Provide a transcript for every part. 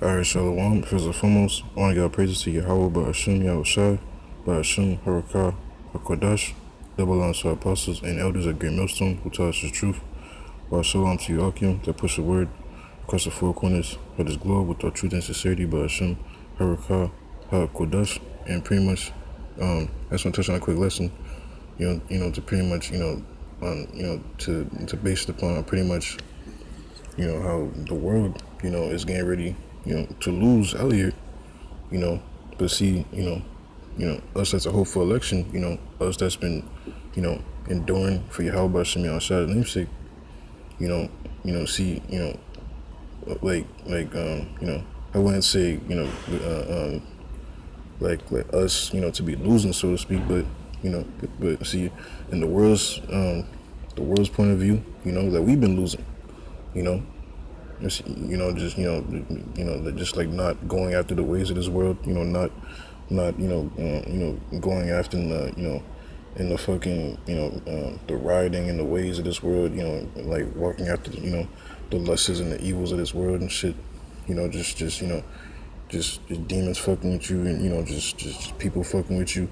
Alright, Shalom. First and foremost, I want to give praises to Yahweh, Ba'ashim Yahushai, Ba'ashim Harakah, HaKodash, double honor to our apostles and elders at Great Millstone who taught us the truth. While shalom to you, Akim, that push the word across the four corners of this globe with our truth and sincerity, Ba'ashim Harakah, HaKodash, and pretty much, I just want to touch on a quick lesson, to pretty much, to base it upon pretty much, how the world, is getting ready, to lose Elliot, but see, us as a hopeful election, us that's been, enduring for Yahweh Shem Yahshua namesake, see, I wouldn't say, like us, to be losing, so to speak, but, but see, in the world's point of view, that we've been losing, just like not going after the ways of this world, not going after in the fucking, the rioting and the ways of this world, like walking after, the lusts and the evils of this world and shit, just demons fucking with you and, just people fucking with you,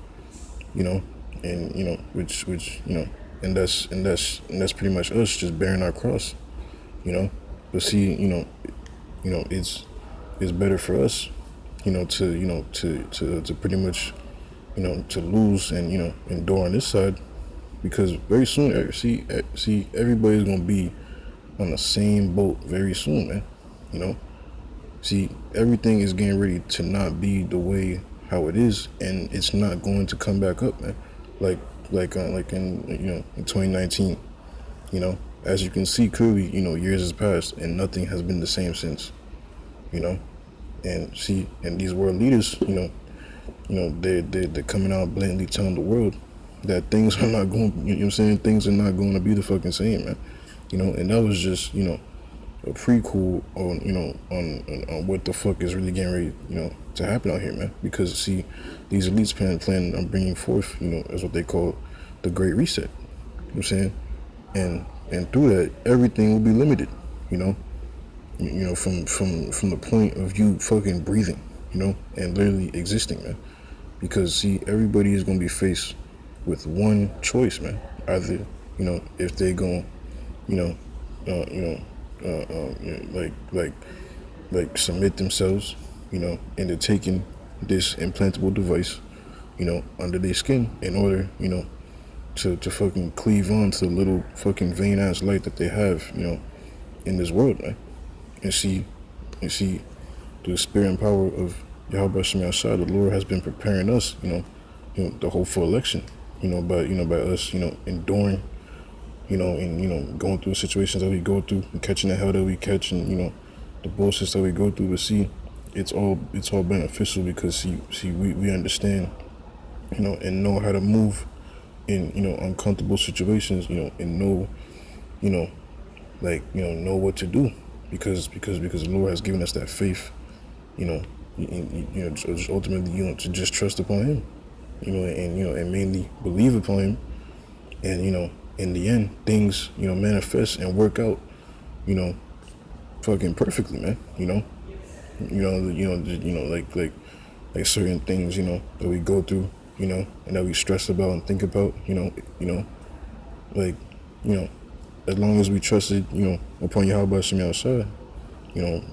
and, which, and that's pretty much us just bearing our cross, but see, it's better for us, to pretty much, to lose and, endure on this side, because very soon, see, everybody's gonna be on the same boat very soon, man. See, everything is getting ready to not be the way how it is, and it's not going to come back up, man. Like in, in 2019, as you can see clearly, years has passed and nothing has been the same since, and see, and these world leaders, they're coming out blatantly telling the world that things are not going, things are not going to be the fucking same, man, and that was just, a prequel on, on what the fuck is really getting ready, to happen out here, man, because see, these elites plan on bringing forth, as what they call the Great Reset, and through that, everything will be limited, from the point of you fucking breathing, and literally existing, man. Because see, everybody is gonna be faced with one choice, man. Either, if they gon', like submit themselves, into taking this implantable device, under their skin in order, to fucking cleave on to the little fucking vain ass light that they have, in this world, man. And see, the spirit and power of Yahweh Shem Yahshua, the Lord has been preparing us, the hopeful election, by us, enduring, and, going through the situations that we go through, and catching the hell that we catch, and, the bullshit that we go through. But see, it's all beneficial because see, we understand, and know how to move in, uncomfortable situations, and know, know what to do, because the Lord has given us that faith, just ultimately, to just trust upon Him, and mainly believe upon Him, and, in the end, things, manifest and work out, fucking perfectly, man, like certain things, that we go through, and that we stress about and think about, as long as we trusted, upon Yahweh Shem Yahshua,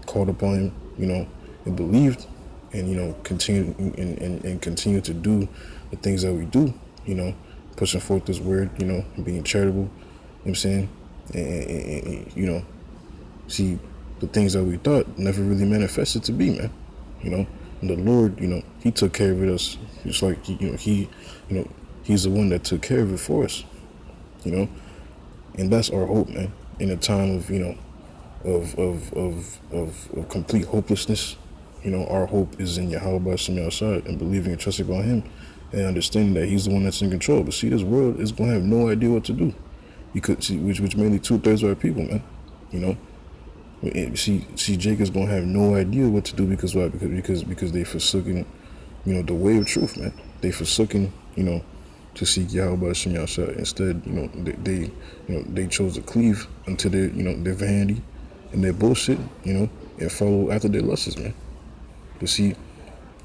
called upon Him, and believed, and, continue and continue to do the things that we do, pushing forth this word, and being charitable, and, see, the things that we thought never really manifested to be, man, and the Lord, He took care of us, just like, He's the one that took care of it for us, and that's our hope, man, in a time of, of complete hopelessness. Our hope is in Yahweh Shem Yahshua and believing and trusting on Him and understanding that He's the one that's in control. But see, this world is gonna have no idea what to do. Because see, which mainly 2/3 of our people, man. See, Jacob's gonna have no idea what to do because why? Because they forsaken, the way of truth, man. They forsaken, to seek Yahweh Shem Yahshua. Instead, they chose to cleave unto their, their vanity and their bullshit, and follow after their lusts, man. But see,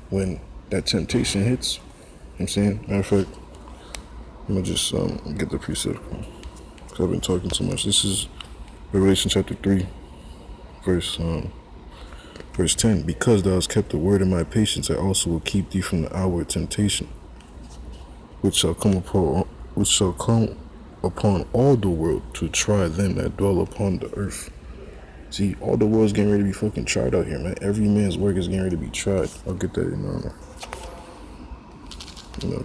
when that temptation hits, I'm saying, matter of fact, I'm gonna just get the precept because I've been talking too much. This is Revelation chapter 3, verse 10. Because thou hast kept the word of my patience, I also will keep thee from the hour of temptation, which shall come upon all the world to try them that dwell upon the earth. See, all the world's getting ready to be fucking tried out here, man. Every man's work is getting ready to be tried. I'll get that in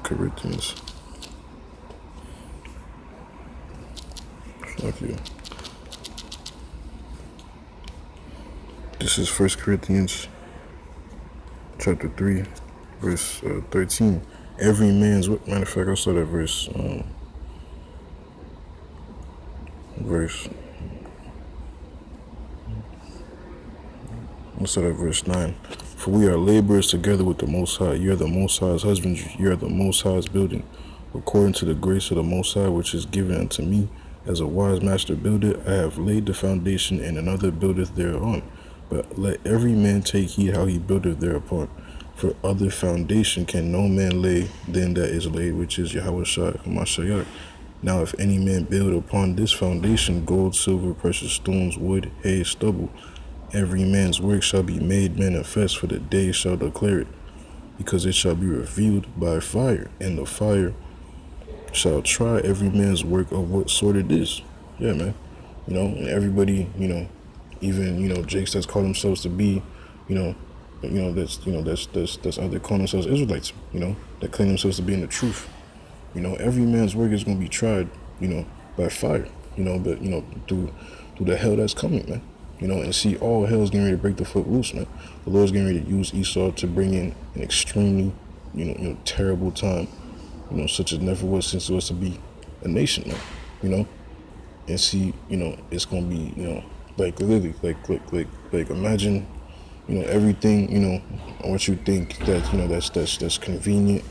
Corinthians. Fuck you. This is 1 Corinthians chapter 3, verse 13. Every man's work, matter of fact, I'll start at verse Let's start at verse 9. For we are laborers together with the Most High. You are the Most High's husbandry. You are the Most High's building. According to the grace of the Most High, which is given unto me, as a wise master buildeth, I have laid the foundation, and another buildeth thereon. But let every man take heed how he buildeth thereupon. For other foundation can no man lay than that is laid, which is Yahushua HaMashiach. Now if any man build upon this foundation gold, silver, precious stones, wood, hay, stubble, every man's work shall be made manifest, for the day shall declare it, because it shall be revealed by fire, and the fire shall try every man's work of what sort it is. Yeah, man. And everybody, even, Jakes that's called themselves to be, that's out there calling themselves Israelites, that claim themselves to be in the truth. Every man's work is going to be tried, by fire, but, through the hell that's coming, man. And see, all hell's getting ready to break the foot loose, man. The Lord's getting ready to use Esau to bring in an extremely, terrible time, such as never was since it was to be a nation, man. And see, it's gonna be, like literally, like imagine, everything, what you think that, that's convenient,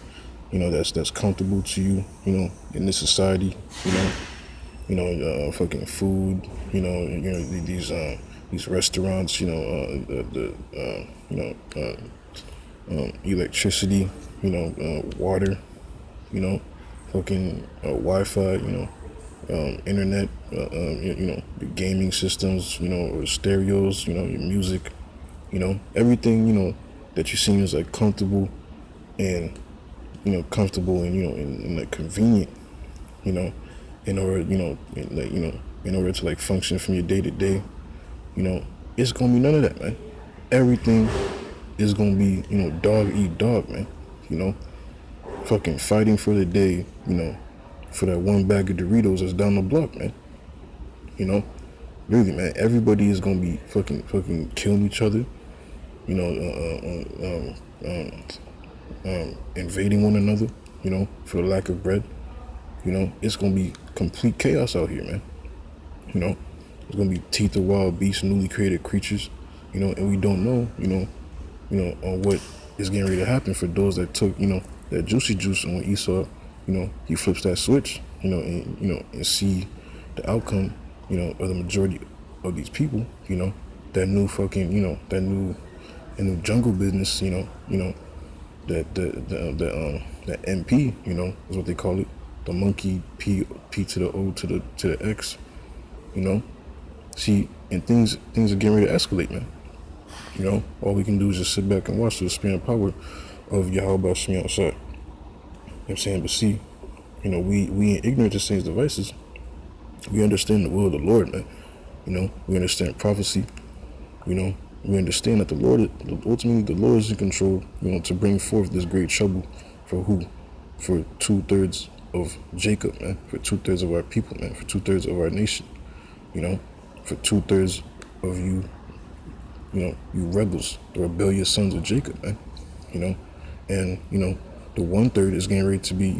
that's comfortable to you, in this society, fucking food, these restaurants, electricity, water, fucking Wi-Fi, internet, the gaming systems, or stereos, your music, everything, that you seem is like comfortable and, and like convenient, in order, in order to like function from your day to day, it's gonna be none of that, man. Everything is gonna be, dog eat dog, man. Fucking fighting for the day, for that one bag of Doritos that's down the block, man. Really, man. Everybody is gonna be fucking killing each other, invading one another, for the lack of bread. It's gonna be complete chaos out here, man. It's gonna be teeth of wild beasts, newly created creatures, and we don't know, on what is getting ready to happen for those that took, that juicy juice. And when Esau, he flips that switch, and see the outcome, of the majority of these people, that new fucking, that new jungle business, that that MP, is what they call it, the monkey P to the O to the X, See, and things are getting ready to escalate, man. All we can do is just sit back and watch the spirit power of Yahweh Shemi outside. You know what I'm saying? But see, we ain't ignorant to Satan's devices. We understand the will of the Lord, man. We understand prophecy. We understand that the Lord, ultimately, the Lord is in control, to bring forth this great trouble for who? For 2/3 of Jacob, man. For 2/3 of our people, man. For 2/3 of our nation, for 2/3 of you, you rebels, the rebellious sons of Jacob, man. And, the 1/3 is getting ready to be,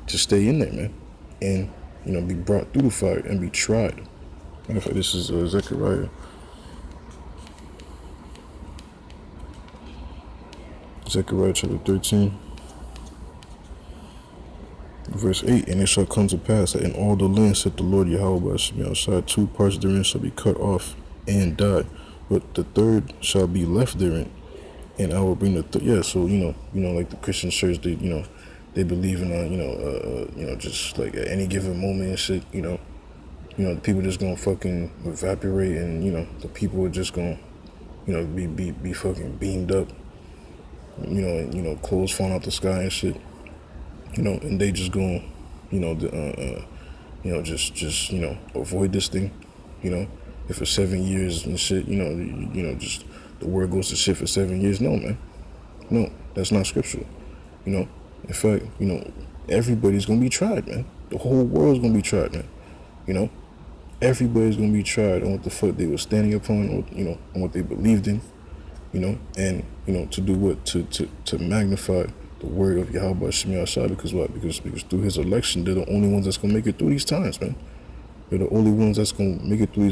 to stay in there, man. And, be brought through the fire and be tried. Matter of fact, this is Zechariah. Zechariah chapter 13. Verse 8, and it shall come to pass that in all the land, said the Lord Yahweh Shemi outside, 2 parts therein shall be cut off and die, but the third shall be left therein, And I will bring yeah. So like the Christian church, they believe in just like at any given moment and shit. The people just gonna fucking evaporate, and the people are just gonna be fucking beamed up. Clothes falling out the sky and shit. And they just gonna just avoid this thing. If for 7 years and shit, just the word goes to shit for 7 years. No, man. No, that's not scriptural. You know, in fact, everybody's gonna be tried, man. The whole world's gonna be tried, man. You know, everybody's gonna be tried on what the fuck they were standing upon, or on what they believed in. And to do what? To magnify the word of Yahweh Shemi Ashai, because what? Because through His election, they're the only ones that's gonna make it through these times, man. They're the only ones that's gonna make it through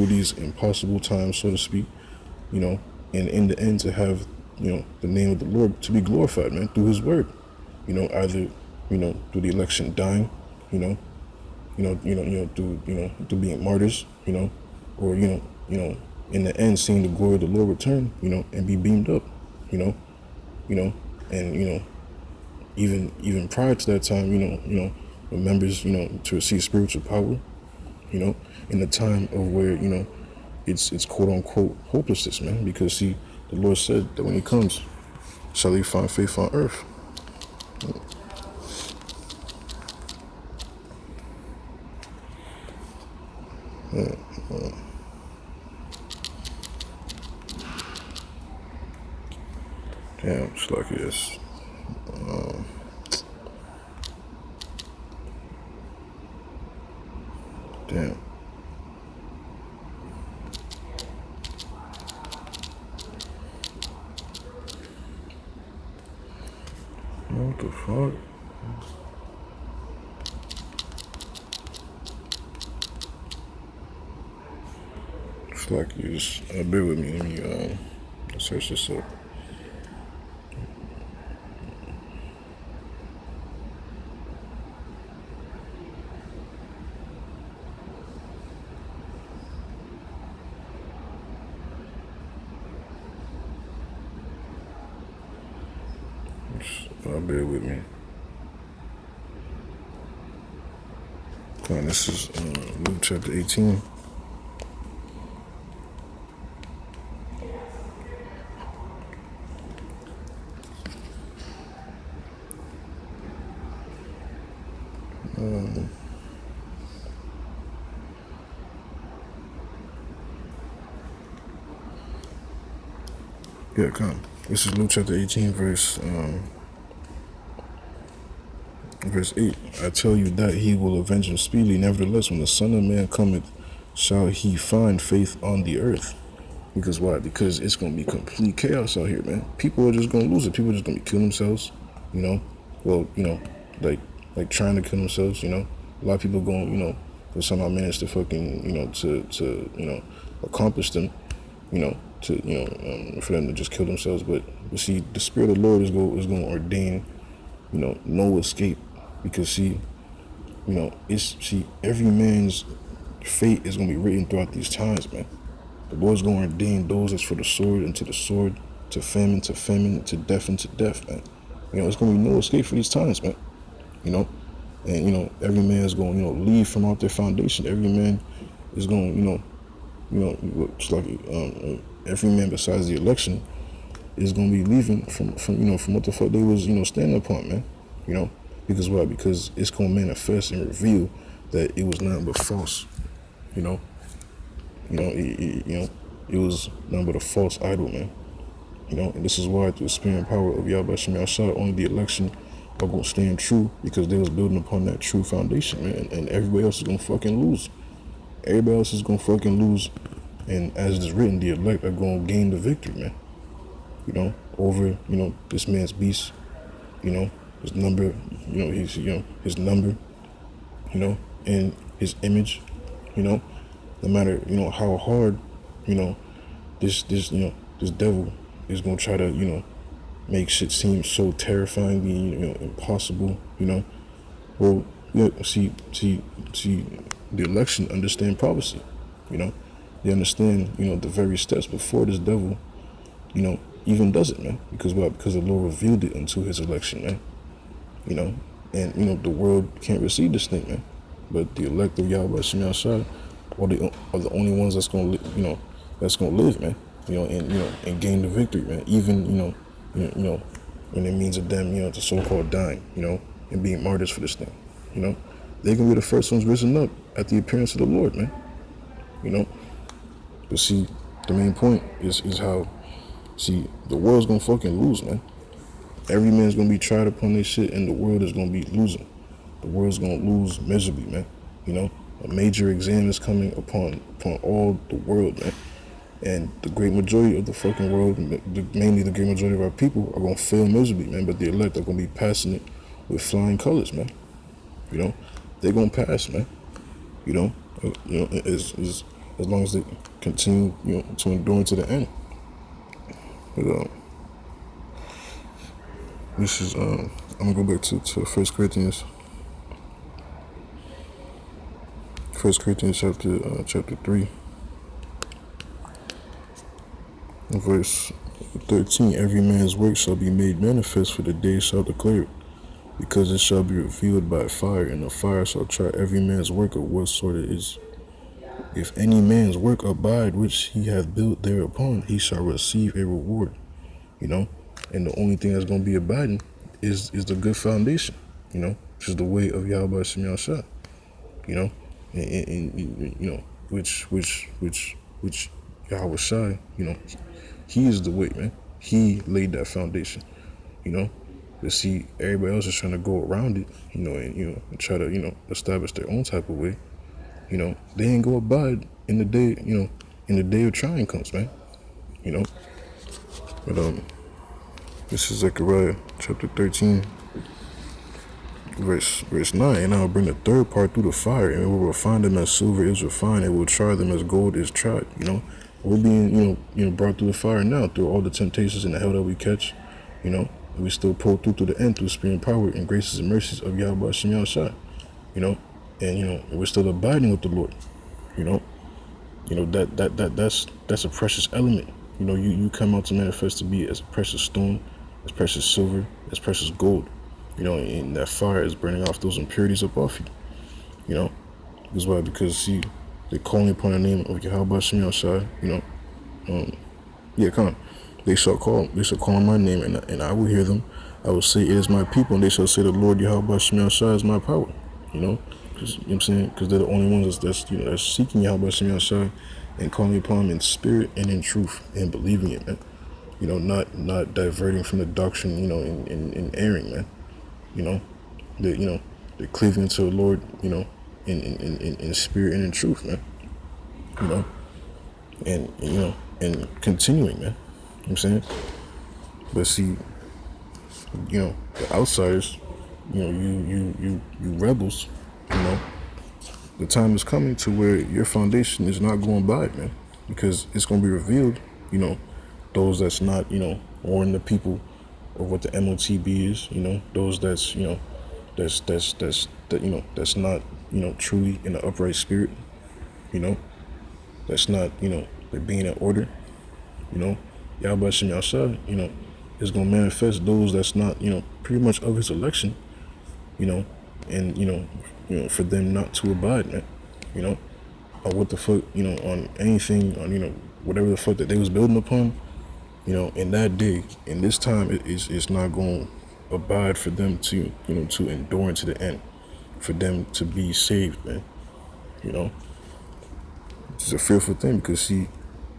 these impossible times, so to speak. And in the end, to have the name of the Lord to be glorified, man, through His word. Either through the election dying, through being martyrs, or in the end seeing the glory of the Lord return, and be beamed up, and even prior to that time, the members, to receive spiritual power, in the time of where it's quote unquote hopelessness, man, because see, the Lord said that when He comes, shall He find faith on earth. Damn, it's like this. Damn. What the fuck? It's like you just bear with me. Let me search this up. Bear with me. This is Luke chapter 18. Yeah, come. This is Luke chapter 18, verse 8. I tell you that He will avenge Him speedily. Nevertheless, when the Son of Man cometh, shall He find faith on the earth? Because why? Because it's gonna be complete chaos out here, man. People are just gonna lose it. People are just gonna be killing themselves. Like trying to kill themselves. A lot of people going, for somehow manage to fucking, to accomplish them. For them to just kill themselves. But you see, the Spirit of the Lord is going to ordain, no escape, because every man's fate is going to be written throughout these times, man. The Lord's going to ordain those that's for the sword, and to the sword, to famine, to death, and to death, man. It's going to be no escape for these times, man. And every man is going to leave from out their foundation. Every man is going just like every man besides the election is gonna be leaving from what the fuck they was standing upon, man. Because why? Because it's gonna manifest and reveal that it was nothing but false. It was nothing but a false idol, man. And this is why through the spirit and power of Yahweh Shemi Ashai, only the election are gonna stand true, because they was building upon that true foundation, man. And everybody else is gonna fucking lose. Everybody else is gonna fucking lose. And as it is written, the elect are going to gain the victory, man. Over, this man's beast, his number, his number, and his image, no matter, how hard, this devil is going to try to, make shit seem so terrifyingly, impossible, Well, see, the election understand prophecy, They understand, the very steps before this devil, even does it, man. Because why? Because the Lord revealed it unto his election, man. And the world can't receive this thing, man. But the elect of Yahweh Shem Yahshua are the only ones that's gonna that's gonna live, man. And gain the victory, man. Even when it means of them, the so-called dying, and being martyrs for this thing, they're gonna be the first ones risen up at the appearance of the Lord, man. But see, the main point is how, the world's gonna fucking lose, man. Every man's gonna be tried upon this shit, and the world is gonna be losing. The world's gonna lose miserably, man. A major exam is coming upon all the world, man. And the great majority of the fucking world, mainly the great majority of our people, are gonna fail miserably, man. But the elect are gonna be passing it with flying colors, man. They're gonna pass, man. As long as they continue, to endure to the end. But this is I'm gonna go back to 1 Corinthians. 1 Corinthians chapter 3, verse 13. Every man's work shall be made manifest, for the day shall declare it, because it shall be revealed by fire, and the fire shall try every man's work of what sort it is. If any man's work abide which he hath built thereupon, he shall receive a reward. And the only thing that's gonna be abiding is the good foundation, which is the way of Yahweh Shem Yahshua, and which Yahweh Shai, he is the way, man. He laid that foundation, But see, everybody else is trying to go around it, and try to, establish their own type of way. They ain't go abide in the day, in the day of trying comes, man. But this is Zechariah chapter 13, verse 9. And I will bring the third part through the fire, and it will refine them as silver is refined, and will try them as gold is tried. We're being, brought through the fire now, through all the temptations and the hell that we catch, and we still pull through to the end through spirit and power and graces and mercies of Yahweh Shem Yahshua, and we're still abiding with the Lord, that's a precious element. You come out to manifest to be as a precious stone, as precious silver, as precious gold, and that fire is burning off those impurities up off you, Because why? Because see, they're calling upon the name of Yahweh Shem Yahshua, They shall call on my name, and I will hear them. I will say, it is my people, and they shall say, the Lord Yahweh Shem Yahshua is my power, Because, what I'm saying? Because they're the only ones that's seeking Yahweh Shem Yahshua and calling upon him in spirit and in truth and believing it, man. Not diverting from the doctrine, and erring, man. They're cleaving to the Lord, in spirit and in truth, man. And continuing, man. You know what I'm saying? But see, the outsiders, you rebels, the time is coming to where your foundation is not going by it, man. Because it's going to be revealed, those that's not, warning the people of what the MOTB is, those that's, that's not, truly in the upright spirit, that's not, they're being in order, Yahweh Shem Yahshua, is going to manifest those that's not, pretty much of his election, and, for them not to abide, man, or what the fuck, on anything, on, whatever the fuck that they was building upon, in that day, in this time, it's not going to abide for them to, to endure into the end, for them to be saved, man, It's a fearful thing because, see,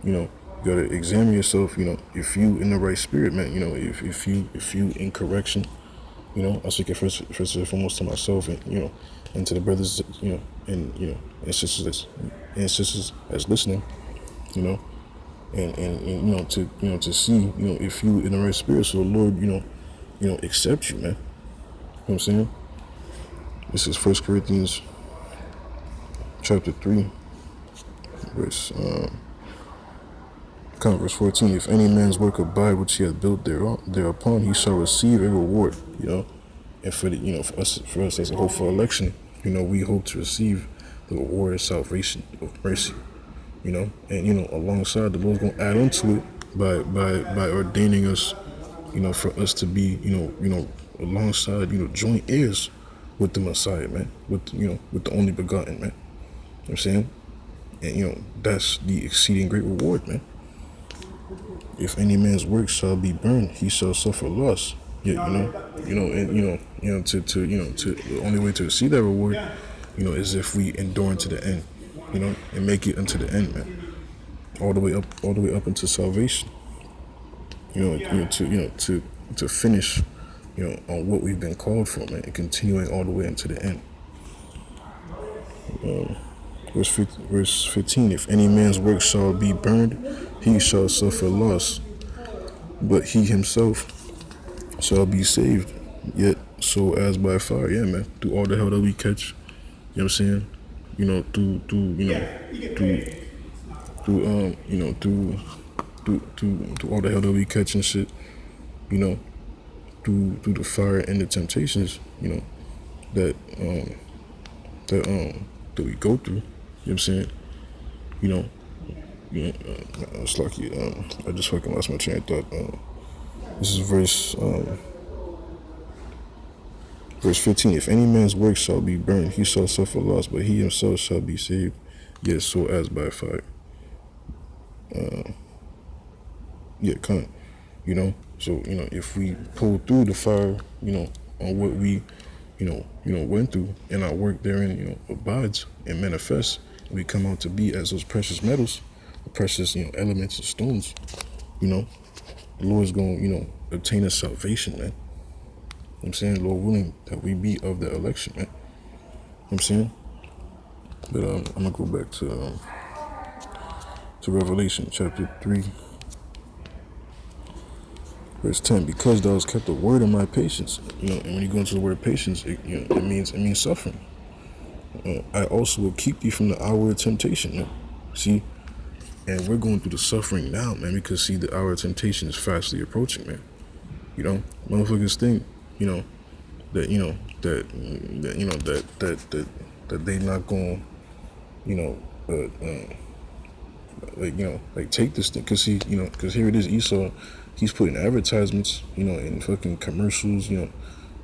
you gotta examine yourself, if you in the right spirit, man, if you in correction, I speak it first and foremost to myself and, and to the brothers, and sisters that's listening, and to see, if you in the right spirit, so the Lord, accept you, man. You know what I'm saying? This is 1 Corinthians chapter 3, verse 14. If any man's work abide which he hath built thereupon, he shall receive a reward, And for the, for us as a hopeful election, we hope to receive the reward of salvation, of mercy, and alongside the Lord's gonna add on to it, by ordaining us, for us to be, alongside, joint heirs with the Messiah, man, with the only begotten, man. You know what I'm saying? And that's the exceeding great reward, man. If any man's work shall be burned, he shall suffer loss. Yeah, to the only way to see that reward, is if we endure into the end, and make it unto the end, man, all the way up into salvation. To finish, on what we've been called for, man, and continuing all the way into the end. Verse 15, if any man's work shall be burned, he shall suffer loss, but he himself shall be saved, yet so as by fire. Yeah, man, through all the hell that we catch, you know what I'm saying? Through all the hell that we catch and shit, through the fire and the temptations, that that we go through. You know what I'm saying? It's lucky. I just fucking lost my train of thought. This is verse 15. If any man's work shall be burned, he shall suffer loss, but he himself shall be saved, yet so as by fire. So if we pull through the fire, on what we, went through, and our work therein, abides and manifests, we come out to be as those precious metals, the precious, elements and stones. The Lord's gonna, obtain us salvation, man. You know what I'm saying? Lord willing that we be of the election, man. You know what I'm saying? But I'm gonna go back to Revelation chapter 3. Verse 10, because thou hast kept the word of my patience. And when you go into the word patience, it means suffering. I also will keep thee from the hour of temptation. Man. See? And we're going through the suffering now, man, because see, the hour of temptation is fastly approaching, man. Motherfuckers think, that they not going, take this thing, cause cause here it is, Esau. He's putting advertisements, in fucking commercials, the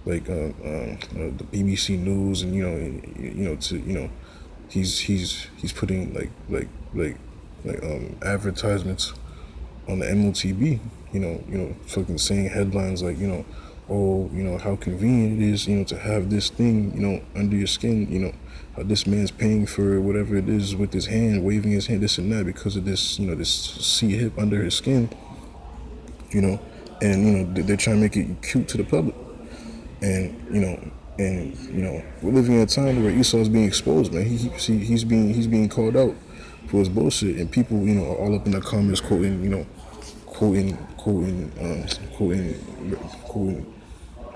BBC News, and he's putting advertisements on the MOTB, fucking saying headlines like, how convenient it is, to have this thing, under your skin, how this man's paying for whatever it is with his hand, waving his hand, this and that, because of this, this C-hip under his skin. They're trying to make it cute to the public, and we're living in a time where Esau's being exposed, man. He's being called out for his bullshit, and people, are all up in the comments quoting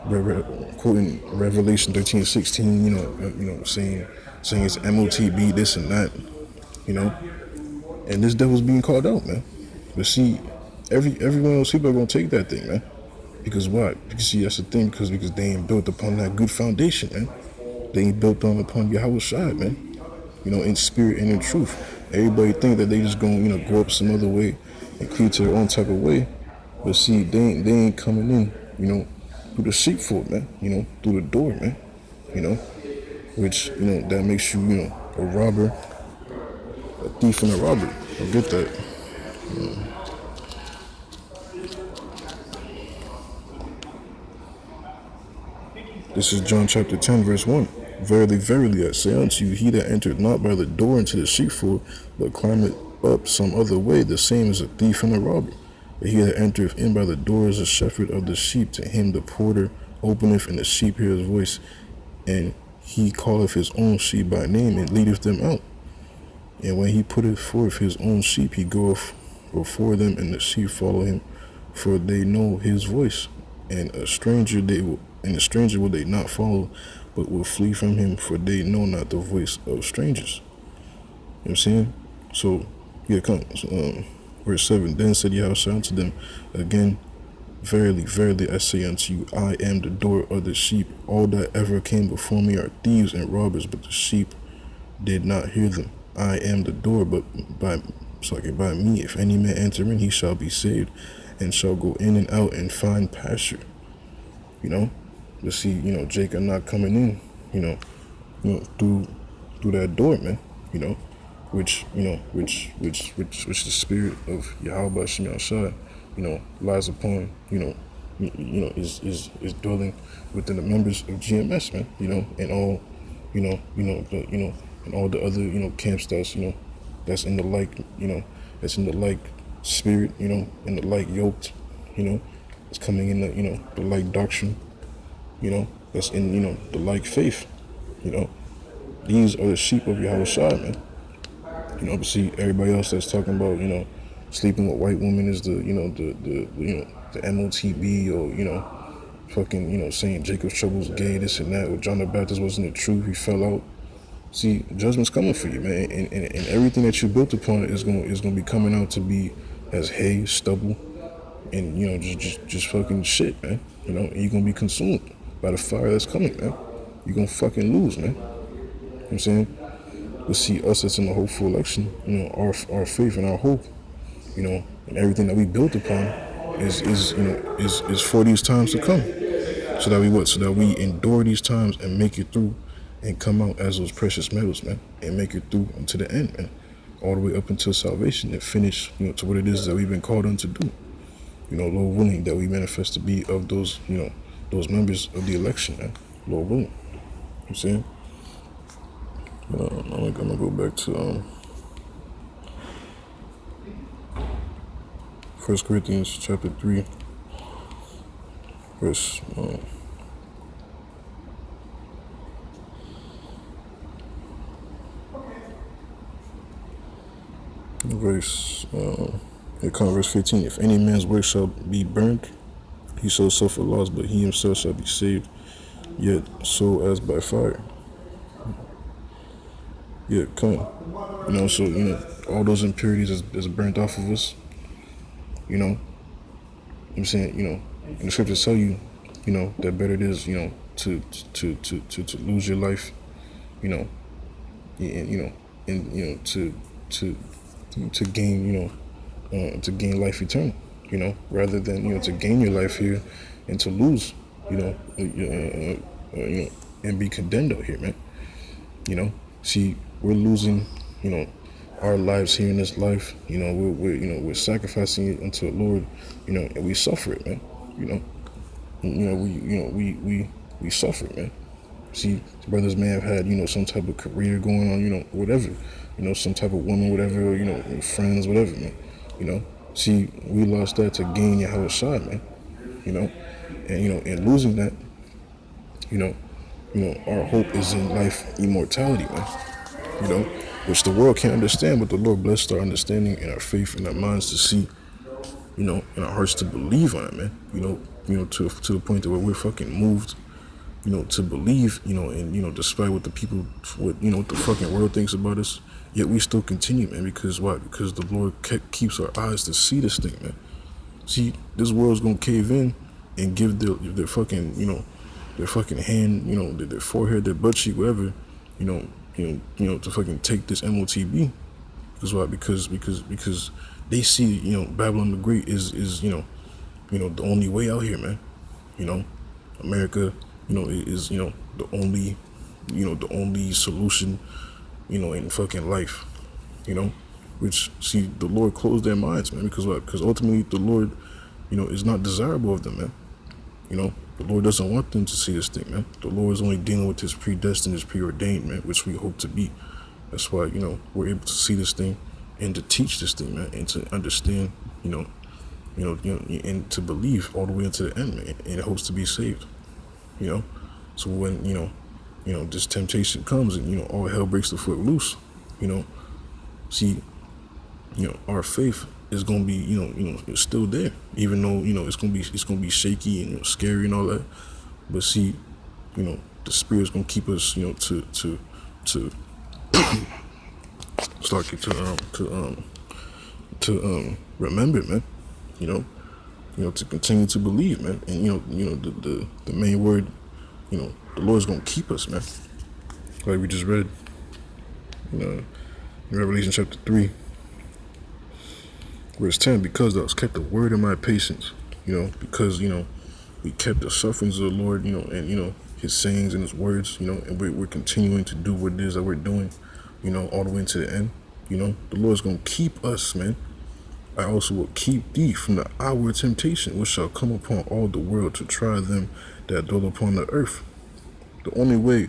Revelation 13:16, saying it's MOTB, this and that, and this devil's being called out, man. But see, every one of those people are gonna take that thing, man. Because why? Because see, that's the thing. Because they ain't built upon that good foundation, man. They ain't built upon Yahweh Shai, man. In spirit and in truth. Everybody think that they just gonna, go up some other way and cleave to their own type of way. But see, they ain't coming in, through the sheepfold, man. Through the door, man. Which, that makes you, a robber, a thief and a robber. I get that. This is John chapter 10, verse 1. Verily, verily, I say unto you, he that entered not by the door into the sheepfold, but climbeth up some other way, the same is a thief and a robber. But he that entereth in by the door is a shepherd of the sheep. To him the porter openeth, and the sheep hear his voice, and he calleth his own sheep by name, and leadeth them out. And when he putteth forth his own sheep, he goeth before them, and the sheep follow him, for they know his voice. And the stranger will they not follow, but will flee from him, for they know not the voice of strangers. You know what I'm saying? So, here it comes. Verse 7, then said Yahushua unto them again, verily, verily, I say unto you, I am the door of the sheep. All that ever came before me are thieves and robbers, but the sheep did not hear them. I am the door, but by It's like by me, if any man enter in, he shall be saved, and shall go in and out and find pasture. You know, but see, Jacob not coming in. Through that door, man. You know, which the spirit of Yahweh Shem Yahshua, lies upon, is dwelling within the members of GMS, man. And all, and all the other, camps that's in the like, that's in the like spirit, in the like yoked, it's coming in the like doctrine, that's in, the like faith, you know. These are the sheep of Yahweh Shai, man. But see, everybody else that's talking about, sleeping with white women is the MOTB, or, fucking, saying Jacob's Trouble's gay, this and that, or John the Baptist wasn't the truth, he fell out. See, judgment's coming for you, man, and everything that you built upon is gonna be coming out to be as hay, stubble, and just fucking shit, man. And you're gonna be consumed by the fire that's coming, man. You're gonna fucking lose, man. You know what I'm saying? But see, us that's in the hopeful election, our faith and our hope, and everything that we built upon is for these times to come. So that we endure these times and make it through and come out as those precious metals, man, and make it through unto the end, man. All the way up until salvation and finish, to what it is that we've been called on to do. Lord willing, that we manifest to be of those, those members of the election, man. Lord willing. You know what I'm saying? I'm gonna go back to 1 Corinthians chapter 3, verse verse 15. If any man's work shall be burnt, he shall suffer loss, but he himself shall be saved, yet so as by fire. Yeah, come on. So, all those impurities is burnt off of us. I'm saying, and the scriptures tell you, that better it is, to lose your life, and to gain, to gain life eternal, rather than, to gain your life here and to lose, and be condemned out here, man. See, we're losing, our lives here in this life. We're sacrificing it unto the Lord, and we suffer it, man. We suffer it, man. See, the brothers may have had, some type of career going on, whatever, some type of woman, whatever, friends, whatever, man. See, we lost that to gain Yahweh Shai, man. And losing that, our hope is in life immortality, man. Which the world can't understand, but the Lord blessed our understanding and our faith and our minds to see, and our hearts to believe on it, man. To the point that where we're fucking moved, to believe, and despite what the people, what the fucking world thinks about us, yet we still continue, man. Because why? Because the Lord keeps our eyes to see this thing, man. See, this world's gonna cave in and give their fucking, their fucking hand, their forehead, their butt cheek, whatever, to fucking take this MOTB. Because why? Because they see, Babylon the Great is the only way out here, man. America, is, the only, the only solution, in fucking life, which, see, the Lord closed their minds, man. Because what? Because ultimately the Lord, is not desirable of them, man. The Lord doesn't want them to see this thing, man. The Lord is only dealing with his predestined, his preordained, man, which we hope to be. That's why, we're able to see this thing and to teach this thing, man, and to understand, and to believe all the way into the end, man, and it hopes to be saved, So when, this temptation comes and, all hell breaks the foot loose, see, our faith is gonna be, it's still there, even though, it's gonna be shaky and scary and all that. But see, the Spirit's gonna keep us, to start to remember, man. To continue to believe, man. And the main word, the Lord's gonna keep us, man. Like we just read, in Revelation chapter 3. Verse 10, because thou hast kept the word of my patience, because, we kept the sufferings of the Lord, and, his sayings and his words, and we're continuing to do what it is that we're doing, all the way into the end, the Lord's going to keep us, man. I also will keep thee from the hour of temptation, which shall come upon all the world to try them that dwell upon the earth. The only way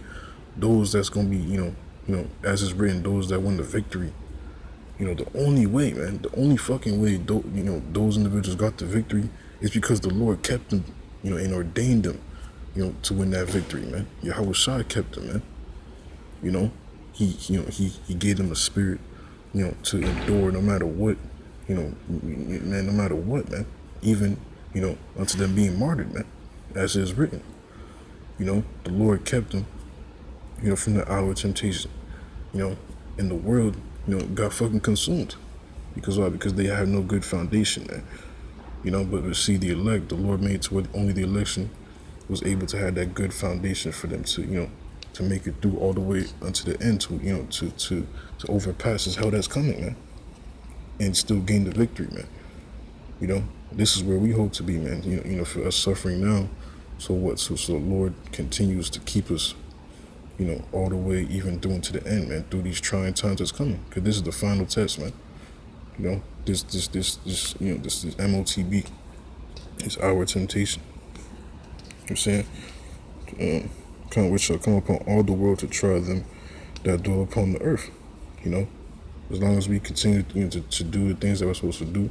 those that's going to be, as is written, those that win the victory, the only way, man, the only fucking way, those individuals got the victory is because the Lord kept them, and ordained them, to win that victory, man. Yahweh Shai kept them, man. He gave them a spirit, to endure no matter what, man, no matter what, man. Even, unto them being martyred, man, as is written. The Lord kept them, from the hour of temptation, and the world, got fucking consumed. Because why? Because they had no good foundation, man. But see, the elect, the Lord made to what only the election was able to have that good foundation for them to, to make it through all the way unto the end, to overpass this hell that's coming, man, and still gain the victory, man. This is where we hope to be, man. For us suffering now, so what? So the Lord continues to keep us, all the way even through into the end, man, through these trying times that's coming. Because this is the final test, man. This MOTB is our temptation. I'm saying, which shall come upon all the world to try them that dwell upon the earth. As long as we continue, to do the things that we're supposed to do,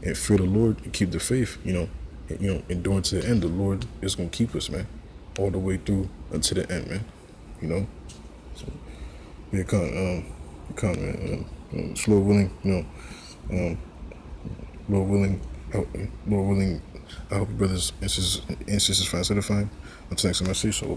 and fear the Lord and keep the faith, endure to the end, the Lord is gonna keep us, man, all the way through until the end, man. So yeah, man. Lord willing, Lord willing, I hope your brothers and sisters find satisfying. Until next time, I say so.